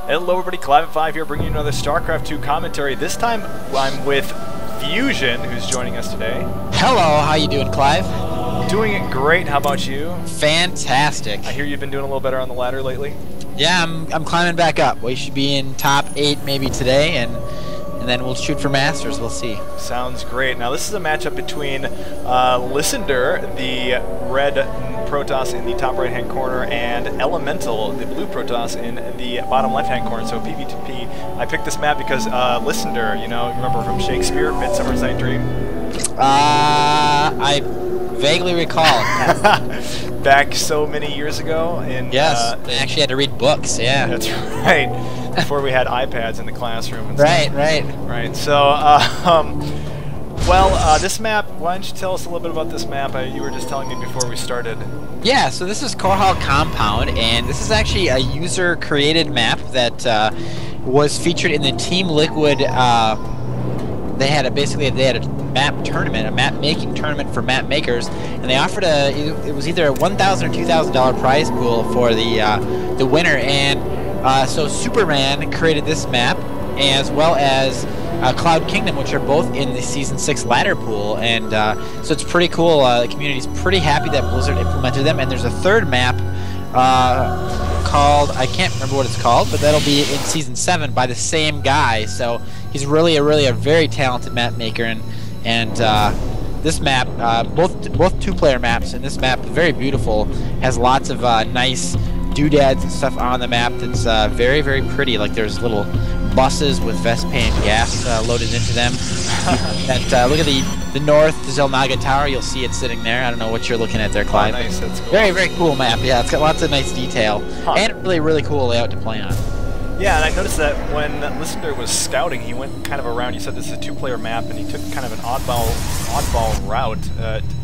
Hello everybody, Clive at 5 here, bringing you another StarCraft 2 commentary. This time I'm with Fusion, who's joining us today. Hello, how you doing, Clive? Doing it great, how about you? Fantastic. I hear you've been doing a little better on the ladder lately. Yeah, I'm climbing back up. We should be in top 8 maybe today, and then we'll shoot for Masters, we'll see. Sounds great. Now this is a matchup between Lysander, the red Protoss in the top right-hand corner, and Elemental, the blue Protoss in the bottom left-hand corner. So PvP. I picked this map because Lysander, you know, remember from Shakespeare, Midsummer's Night Dream? I vaguely recall. Back so many years ago. Yes, I actually had to read books, yeah. That's right. Before we had iPads in the classroom and right, stuff. Right. So, this map, why don't you tell us a little bit about this map? You were just telling me before we started. Yeah, so this is Korhal Compound, and this is actually a user-created map that was featured in the Team Liquid. They had a map tournament, a map-making tournament for map makers, and they offered it was either a $1,000 or $2,000 prize pool for the winner, and so Superman created this map, as well as Cloud Kingdom, which are both in the Season 6 ladder pool, and so it's pretty cool. The community's pretty happy that Blizzard implemented them, and there's a third map called, I can't remember what it's called, but that'll be in Season 7 by the same guy, so he's really a very talented map maker, and this map, both two-player maps, and this map, very beautiful, has lots of nice doodads and stuff on the map that's very pretty. Like there's little buses with Vespa and gas loaded into them. Look at the north Zelnaga Tower. You'll see it sitting there. I don't know what you're looking at there, Clive. Oh, nice. That's cool. Very cool map. Yeah, it's got lots of nice detail and really cool layout to play on. Yeah, and I noticed that when Lysander was scouting, he went kind of around. You said this is a two-player map, and he took kind of an oddball route.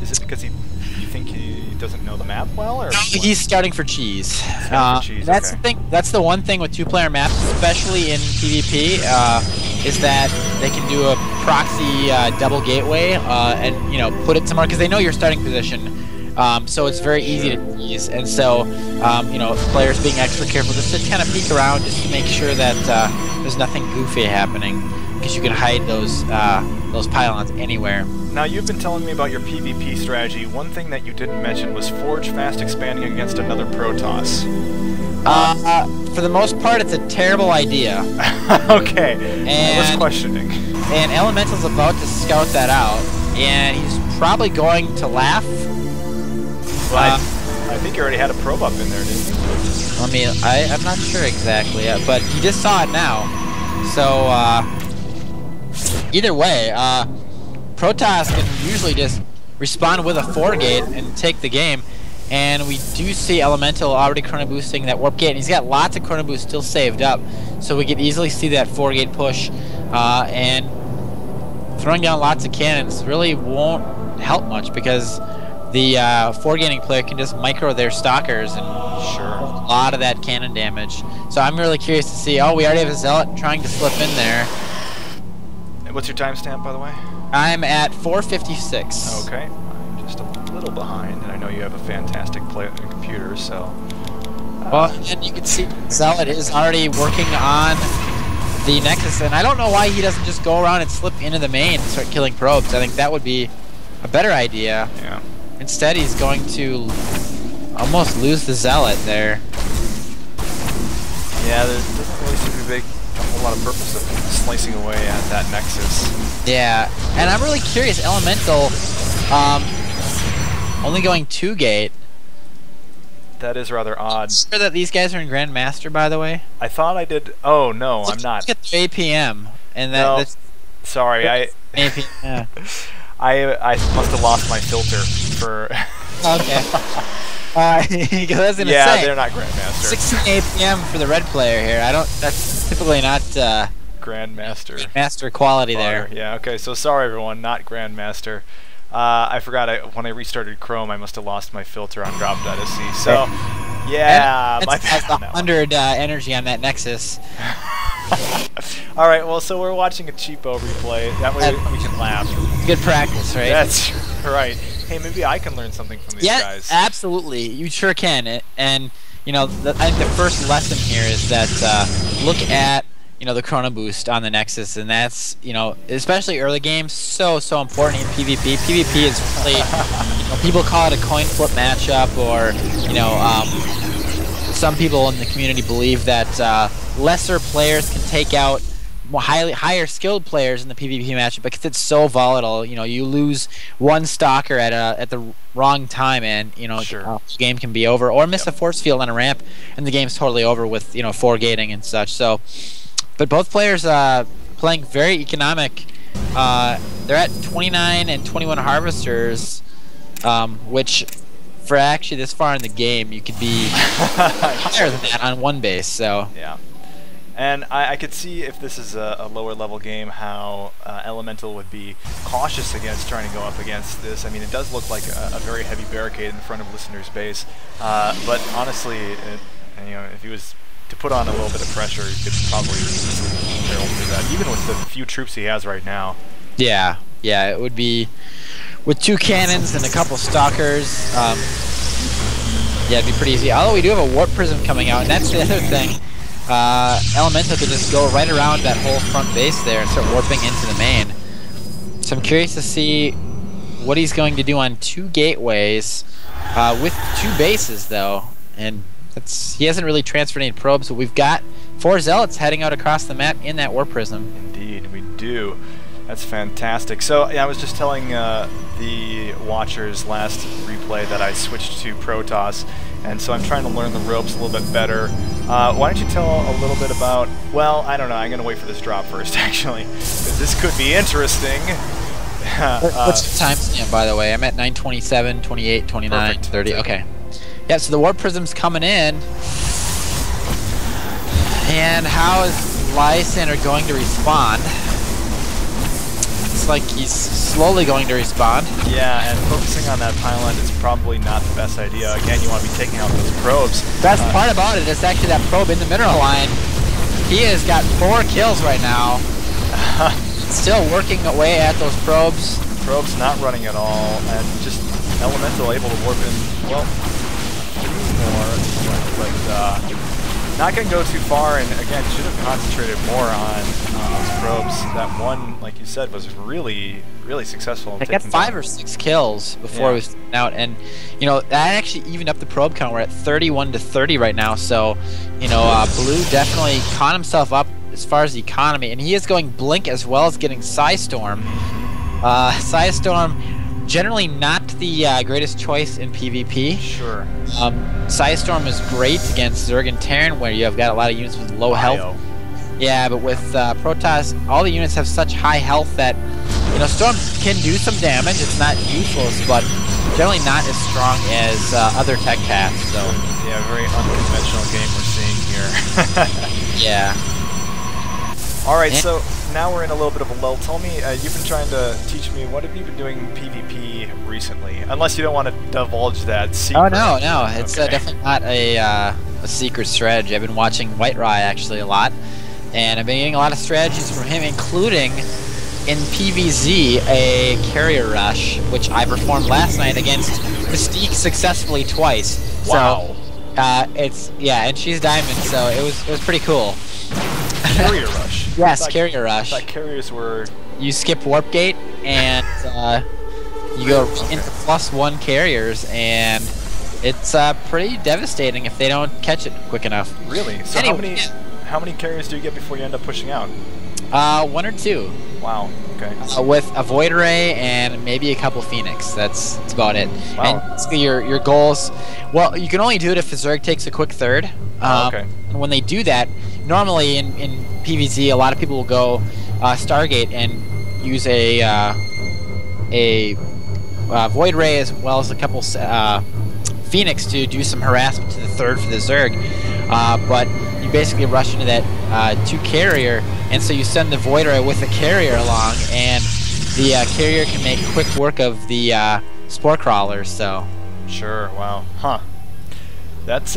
Is it because you think he doesn't know the map well, or he's scouting for cheese? That's the thing. That's the one thing with two-player maps, especially in PvP, is that they can do a proxy double gateway and put it somewhere because they know your starting position. So it's very easy to tease, and so players being extra careful just to kind of peek around, just to make sure that there's nothing goofy happening, because you can hide those pylons anywhere. Now you've been telling me about your PvP strategy. One thing that you didn't mention was forge fast expanding against another Protoss. For the most part, it's a terrible idea. Okay, I was questioning. And Elemental's about to scout that out, and he's probably going to laugh. Well, I think you already had a probe up in there, didn't you? I'm not sure exactly, but you just saw it now. So, either way, Protoss can usually just respond with a 4-gate and take the game. And we do see Elemental already chrono boosting that warp gate, and he's got lots of chrono boosts still saved up. So we could easily see that 4-gate push, and throwing down lots of cannons really won't help much, because the 4-gating player can just micro their stalkers and a lot of that cannon damage. So I'm really curious to see. Oh, we already have a Zealot trying to slip in there. And what's your timestamp, by the way? I'm at 4:56. Okay, I'm just a little behind, and I know you have a fantastic computer, so. Well, and you can see Zealot is already working on the Nexus, and I don't know why he doesn't just go around and slip into the main and start killing probes. I think that would be a better idea. Yeah. Instead, he's going to almost lose the Zealot there. Yeah, there doesn't really seem to be a whole lot of purpose of slicing away at that Nexus. Yeah, and I'm really curious, Elemental only going 2-gate. That is rather odd. Sure that these guys are in Grandmaster, by the way? I thought I did. Oh, no, I'm not. Look at the APM. And that's... Sorry, APM, yeah. I must have lost my filter for... Okay. Because I was gonna say, they're not Grandmaster. 16 APM for the red player here. That's typically not Grandmaster quality there. Yeah. Okay. So sorry, everyone. Not Grandmaster. I forgot. When I restarted Chrome, I must have lost my filter on drop.sc. So yeah, my bad. 100 energy on that Nexus. All right. Well, so we're watching a cheapo replay. That way we can laugh. Good practice, right? That's right. Hey, maybe I can learn something from these guys. Yeah, absolutely. You sure can. And you know, I think the first lesson here is that look at, you know, the chrono boost on the Nexus, and that's, you know, especially early games, so important in PvP. PvP is really, you know, people call it a coin flip matchup, or, you know, some people in the community believe that lesser players can take out more higher skilled players in the PvP matchup because it's so volatile. You know, you lose one stalker at the wrong time, and, you know, the game can be over, or miss a force field on a ramp, and the game's totally over with, you know, 4 gating and such. So, but both players playing very economic. They're at 29 and 21 harvesters, which for actually this far in the game, you could be higher than that on one base. So yeah. And I could see, if this is a lower level game, how Elemental would be cautious against trying to go up against this. I mean, it does look like a very heavy barricade in front of Lysander's base, but honestly, you know, if he was to put on a little bit of pressure, he could probably barrel through that, even with the few troops he has right now. Yeah, yeah, it would be with 2 cannons and a couple stalkers. Yeah, it'd be pretty easy. Although we do have a warp prism coming out, and that's the other thing. Elemental could just go right around that whole front base there and start warping into the main. So I'm curious to see what he's going to do on 2 gateways with 2 bases, though. And he hasn't really transferred any probes, but we've got 4 zealots heading out across the map in that warp prism. Indeed, we do. That's fantastic. So yeah, I was just telling the watchers last replay that I switched to Protoss, and so I'm trying to learn the ropes a little bit better. Why don't you tell a little bit about, well, I don't know, I'm going to wait for this drop first, actually, because this could be interesting. What's the timestamp, by the way? I'm at 9:27, 28, 29, perfect. 30. Okay. Yeah, so the warp prism's coming in. And how is Lysander going to respond? Looks like he's slowly going to respond. Yeah, and focusing on that pylon is probably not the best idea. Again, you want to be taking out those probes. Best part about it is actually that probe in the mineral line. He has got 4 kills right now. Still working away at those probes. Probes not running at all, and just Elemental able to warp in, well, 3 more, but not going to go too far, and again, should have concentrated more on those probes. That one, like you said, was really successful. I got 5 or 6 kills before it was out, and, you know, that actually evened up the probe count. We're at 31 to 30 right now, so, you know, Blue definitely caught himself up as far as the economy, and he is going Blink as well as getting Psystorm. Psystorm, generally not the greatest choice in PvP. Sure. Psystorm is great against Zerg and Terran, where you have got a lot of units with low health. Yeah, but with Protoss, all the units have such high health that, you know, Storm can do some damage. It's not useless, but generally not as strong as other tech paths. So yeah, very unconventional game we're seeing here. Yeah. All right, so now we're in a little bit of a lull. Tell me, you've been trying to teach me, what have you been doing PvP recently? Unless you don't want to divulge that secret. Oh, no. It's definitely not a secret strategy. I've been watching White Rye actually a lot, and I've been getting a lot of strategies from him, including in PvZ a carrier rush, which I performed last night against Mystique successfully twice. Wow. So, and she's diamond, so it was pretty cool. Carrier rush. Yes, carrier rush. I thought carriers were... You skip warp gate and you go into +1 carriers, and it's pretty devastating if they don't catch it quick enough. Really? So anyway, how many carriers do you get before you end up pushing out? 1 or 2. Wow. Okay. With a Void Ray and maybe a couple Phoenix. That's about it. Wow. And basically your goals. Well, you can only do it if the Zerg takes a quick third. Okay. And when they do that, normally in PvZ, a lot of people will go Stargate and use a Void Ray as well as a couple Phoenix to do some harassment to the third for the Zerg. But you basically rush into that 2 carrier, and so you send the Void Ray with the carrier along, and the carrier can make quick work of the Spore Crawlers. So. Sure. Wow. Huh. That's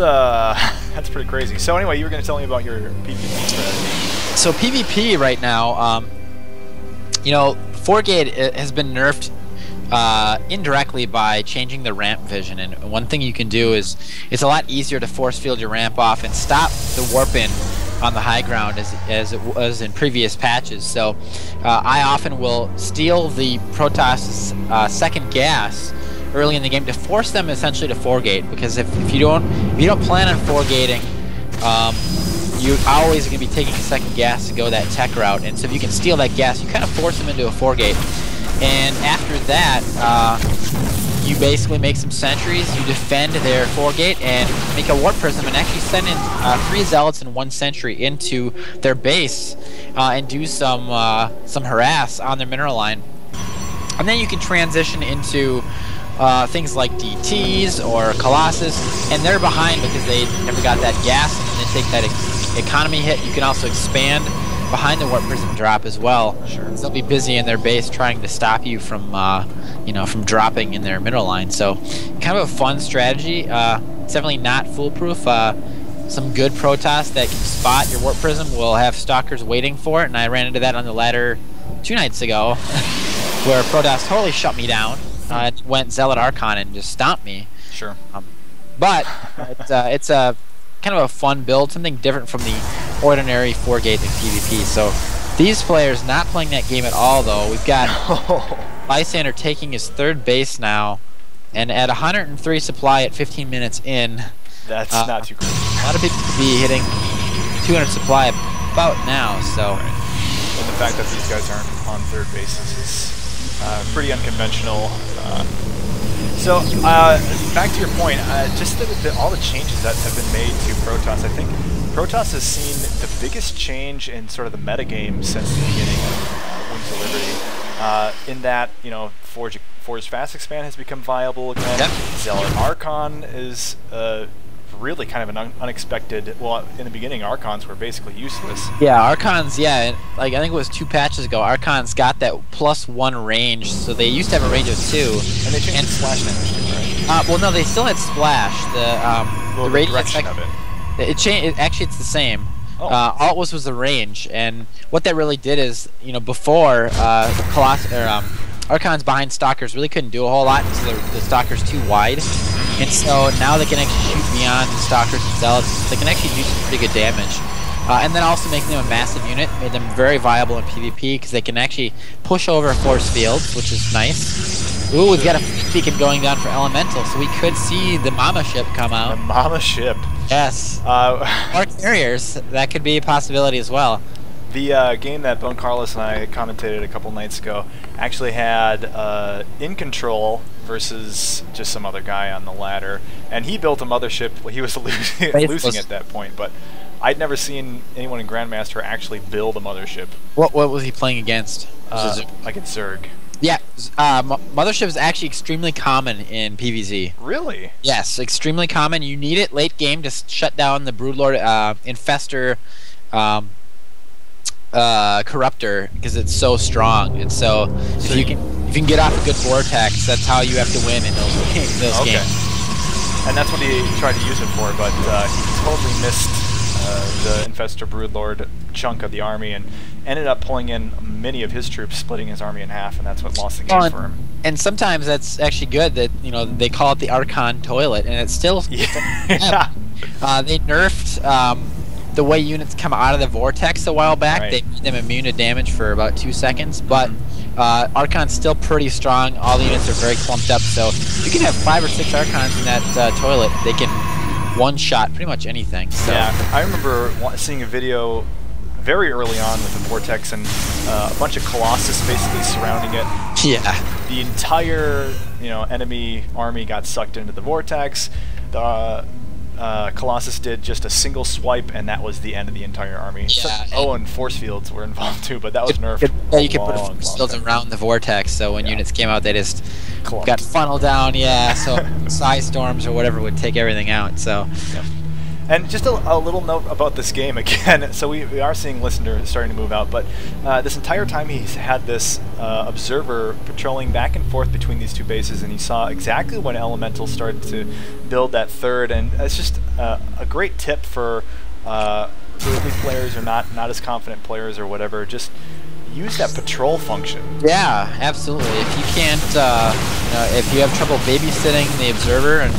pretty crazy. So anyway, you were going to tell me about your PvP strategy. So PvP right now, you know, 4-gate has been nerfed indirectly by changing the ramp vision. And one thing you can do is it's a lot easier to force field your ramp off and stop the warp in on the high ground as it was in previous patches. So I often will steal the Protoss' second gas early in the game to force them essentially to 4-gate, because if you don't plan on 4-gating, you always going to be taking a second gas to go that tech route. And so if you can steal that gas, you kind of force them into a 4-gate. And after that, you basically make some sentries, you defend their 4-gate, and make a warp prism, and actually send in 3 zealots and 1 sentry into their base, and do some harass on their mineral line. And then you can transition into things like DTs or Colossus, and they're behind because they never got that gas, and they take that economy hit. You can also expand behind the warp prism drop as well. Sure. They'll be busy in their base trying to stop you from from dropping in their middle line. So kind of a fun strategy. It's definitely not foolproof. Some good Protoss that can spot your warp prism will have stalkers waiting for it, and I ran into that on the ladder 2 nights ago where Protoss totally shut me down. It went Zealot Archon and just stomped me. Sure. But it's a kind of a fun build, something different from the ordinary 4-gate in PvP. So these players not playing that game at all, though. We've got Lysander taking his 3rd base now, and at 103 supply at 15 minutes in. That's not too crazy. A lot of people could be hitting 200 supply about now. So, right. And the fact that these guys aren't on 3rd bases is pretty unconventional. So, back to your point, just all the changes that have been made to Protoss, I think Protoss has seen the biggest change in sort of the metagame since the beginning of Wings of Liberty, in that, Forge Fast Expand has become viable again. Yep. Zealot Archon is really kind of an unexpected, well, in the beginning, Archons were basically useless. Yeah, Archons, like I think it was 2 patches ago, Archons got that +1 range, so they used to have a range of 2. And they changed the splash damage too, right? Well, no, they still had splash. The radius direction of it. It changed. Actually, it's the same. Oh. All it was the range, and what that really did is, before Archons behind Stalkers really couldn't do a whole lot because the Stalker's too wide, and so now they can actually shoot beyond the Stalkers and Zealots. They can actually do some pretty good damage. And then also making them a massive unit made them very viable in PvP because they can actually push over force fields, which is nice. Ooh, we've got a beacon going down for Elemental, so we could see the Mama ship come out. The Mama ship. Yes. Or carriers. That could be a possibility as well. The game that Bone Carlos and I commentated a couple nights ago actually had In Control versus just some other guy on the ladder, and he built a mothership. Well, he was losing at that point, but I'd never seen anyone in Grandmaster actually build a mothership. What was he playing against? Against Zerg. Yeah, mothership is actually extremely common in PvZ. Really? Yes, extremely common. You need it late game to shut down the Broodlord Infestor Corruptor because it's so strong. And so if you can get off a good Vortex, that's how you have to win in those games. And that's what he tried to use it for, but he totally missed the Infestor Broodlord chunk of the army and ended up pulling in many of his troops, splitting his army in half, and that's what lost the game for him. And sometimes that's actually good that they call it the Archon toilet, and it's still yeah. They nerfed the way units come out of the vortex a while back. Right. They made them immune to damage for about 2 seconds, but Archon's still pretty strong. All the units are very clumped up, so you can have 5 or 6 Archons in that toilet. They can one-shot pretty much anything. So. Yeah, I remember seeing a video very early on with the Vortex and a bunch of Colossus basically surrounding it. Yeah. The entire enemy army got sucked into the Vortex. The Colossus did just a single swipe, and that was the end of the entire army. Yeah, and force fields were involved too, but that was nerfed. Yeah, you could put force fields around the Vortex, so when units came out, they just got funneled down. Yeah, so Psy Storms or whatever would take everything out. So. Yeah. And just a little note about this game again. So we are seeing Lysander starting to move out, but this entire time he's had this observer patrolling back and forth between these 2 bases, and he saw exactly when Elemental started to build that 3rd, and it's just a great tip for early players or not as confident players or whatever. Just use that patrol function. Yeah, absolutely. If you can't, if you have trouble babysitting the observer and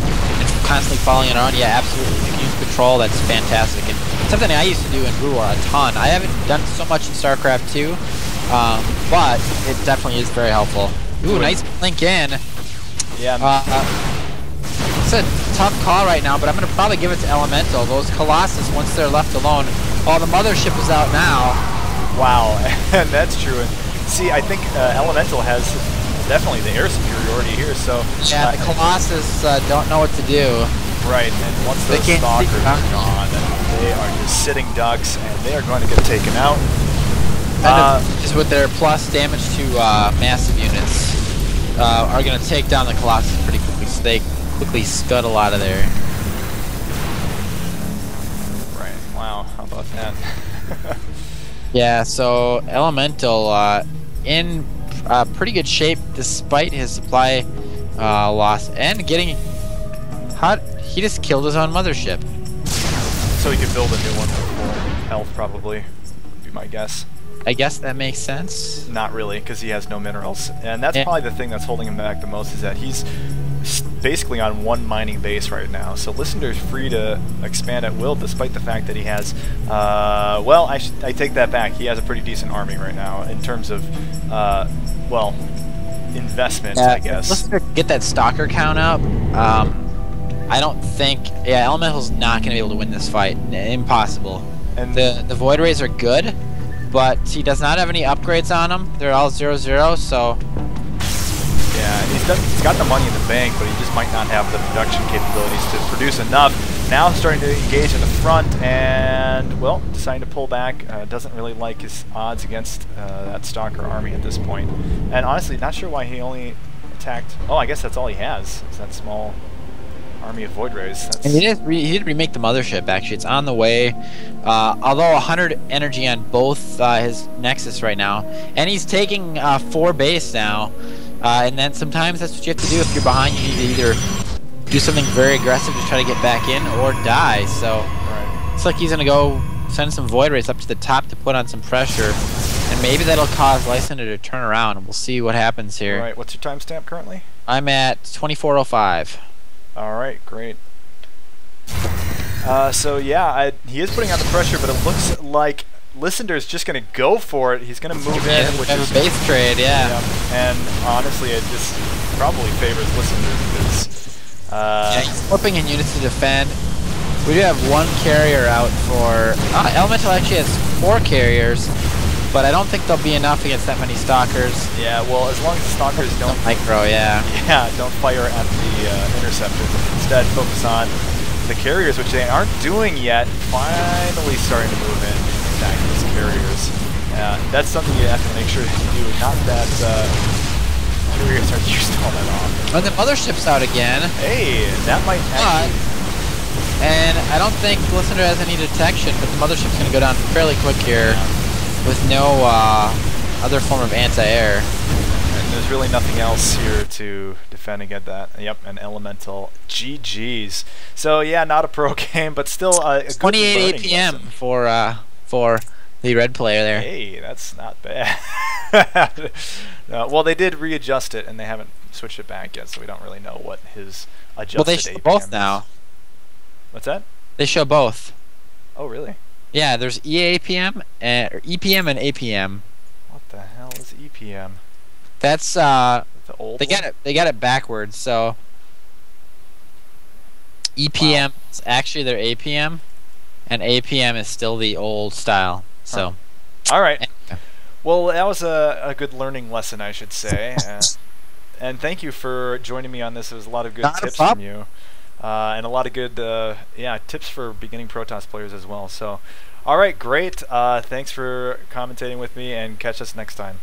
constantly following it around, yeah, absolutely. If you can use patrol, that's fantastic. And something I used to do in Blue War a ton. I haven't done so much in StarCraft 2, but it definitely is very helpful. Ooh, nice blink in. Yeah. It's a tough call right now, but I'm going to probably give it to Elemental. Those Colossus, once they're left alone, the mothership is out now. Wow, and that's true. And see, I think Elemental has definitely the air superiority here, so... Yeah, the Colossus don't know what to do. Right, and once those stalkers are gone, they are just sitting ducks, and they are going to get taken out. Just with their plus damage to massive units, are going to take down the Colossus pretty quickly, so they quickly scuttle out of there. Right, wow, how about that? Yeah, so Elemental in pretty good shape despite his supply loss and getting hot. He just killed his own mothership. So he could build a new one with full health, probably, would be my guess. I guess that makes sense. Not really, because he has no minerals. And that's probably the thing that's holding him back the most, is that he's basically on one mining base right now. So Lysander's free to expand at will, despite the fact that he has, well, I take that back. He has a pretty decent army right now in terms of, well, investment, I guess. Lysander get that stalker count up. I don't think, Elemental's not going to be able to win this fight. Impossible. And the Void Rays are good, but he does not have any upgrades on them. They're all 0-0, so... Yeah, he's got the money in the bank, but he just might not have the production capabilities to produce enough. Now starting to engage in the front, and, well, deciding to pull back. Doesn't really like his odds against that Stalker army at this point. And honestly, not sure why he only attacked... Oh, I guess that's all he has, is that small army of Void Rays. And he did remake the mothership, actually. It's on the way. Although 100 energy on both his Nexus right now. And he's taking 4 base now. And then sometimes that's what you have to do. If you're behind, you need to either do something very aggressive to try to get back in or die. So it's like he's going to go send some Void Rays up to the top to put on some pressure. And maybe that'll cause Lysander to turn around. And we'll see what happens here. All right, what's your timestamp currently? I'm at 24:05. All right, great. So yeah, he is putting on the pressure, but it looks like Lysander's just going to go for it. He's going to move in, which is a base trade, yeah. And honestly, it just probably favors Lysander because yeah, he's flipping in units to defend. We do have 1 carrier out for Elemental. Actually has 4 carriers, but I don't think they'll be enough against that many stalkers. Yeah, well, as long as the stalkers don't micro, don't fire at the interceptors, instead focus on the carriers, which they aren't doing yet. Finally starting to move in and attack these carriers. That's something you have to make sure that you do. Not that carriers are used all that often. Oh, the mothership's out again. Hey, that might actually... And I don't think Lysander has any detection, but the mothership's going to go down fairly quick here with no other form of anti-air. And there's really nothing else here to defend against that. Yep, an Elemental. GG's. So yeah, not a pro game, but still a good 28 APM for the red player there. Hey, that's not bad. Well, they did readjust it, and they haven't switched it back yet, so we don't really know what his adjusted APM they show APM both is. now. What's that? They show both. Oh, really? Yeah, there's EAPM, or EPM and APM. What the hell is EPM? That's the old they got it backwards, so EPM is actually their APM, and APM is still the old style. So, all right. Well, that was a good learning lesson, I should say. And thank you for joining me on this. There was a lot of good tips from you, and a lot of good tips for beginning Protoss players as well. So, all right, great. Thanks for commentating with me, and catch us next time.